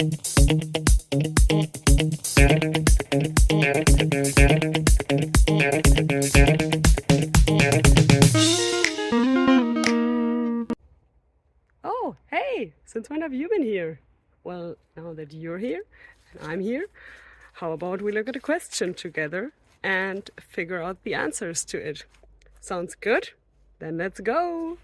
Oh, hey, since when have you been here? Well, now that you're here and I'm here, how about we look at a question together and figure out the answers to it? Sounds good? Then let's go!